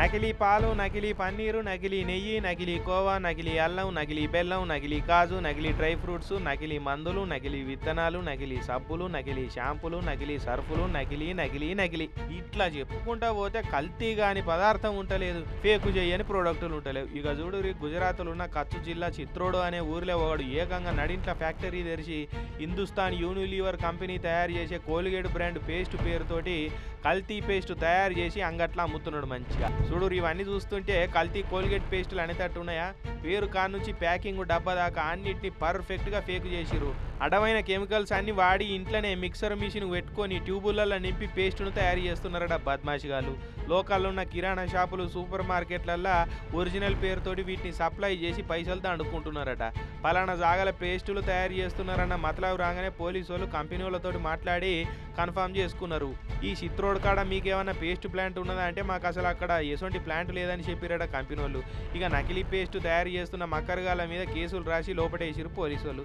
నకిలీ పాలు, నకిలీ పన్నీరు, నకిలీ నెయ్యి, నకిలీ కోవా, నకిలీ అల్లం, నకిలీ బెల్లం, నకిలీ కాజు, నకిలీ డ్రై ఫ్రూట్స్, నకిలీ మందులు, నకిలీ విత్తనాలు, నకిలీ సబ్బులు, నకిలీ షాంపులు, నకిలీ సర్ఫులు, నకిలీ నకిలీ నకిలీ ఇట్లా చెప్పుకుంటా పోతే కల్తీ కాని పదార్థం ఉంటలేదు, ఫేకు చేయని ప్రోడక్టులు ఉంటలేవు. ఇక చూడు గుజరాత్లో ఉన్న కచ్చు జిల్లా చిత్రోడు అనే ఊరిలో ఒకడు ఏకంగా నడింట్ల ఫ్యాక్టరీ తెరిచి హిందుస్థాన్ యూనిలీవర్ కంపెనీ తయారు చేసే కోల్గేట్ బ్రాండ్ పేస్ట్ పేరుతోటి కల్తీ పేస్ట్ తయారు చేసి అంగట్లా అమ్ముతున్నాడు మంచిగా. చూడు ఇవన్నీ చూస్తుంటే కల్తీ కోల్గేట్ పేస్టులు అనేటట్టు ఉన్నాయా? పేరు కానుంచి ప్యాకింగ్ డబ్బా దాకా అన్నిటిని పర్ఫెక్ట్గా ఫేక్ చేసిరు. అడవైన కెమికల్స్ అన్ని వాడి ఇంట్లోనే మిక్సర్ మిషన్ పెట్టుకొని ట్యూబులలో నింపి పేస్టును తయారు చేస్తున్నారట బద్మాషిగాళ్ళు. లోకల్లో ఉన్న కిరాణా షాపులు, సూపర్ మార్కెట్లల్లో ఒరిజినల్ పేరుతోటి వీటిని సప్లై చేసి పైసలు దండుకుంటున్నారట. పలానా జాగల పేస్టులు తయారు చేస్తున్నారన్న మతలబు రాగానే పోలీసు వాళ్ళు కంపెనీ వాళ్ళతో మాట్లాడి కన్ఫర్మ్ చేసుకున్నారు. ఈ చిత్రోడ్ కాడ మీకేమన్నా పేస్ట్ ప్లాంట్ ఉన్నదా అంటే మాకు అసలు అక్కడ ఎటువంటి ప్లాంట్ లేదని చెప్పిరట కంపెనీ వాళ్ళు. ఇక నకిలీ పేస్ట్ తయారు చేస్తున్న మక్కరగాల మీద కేసులు రాసి లోపటేసిరు పోలీసు వాళ్ళు.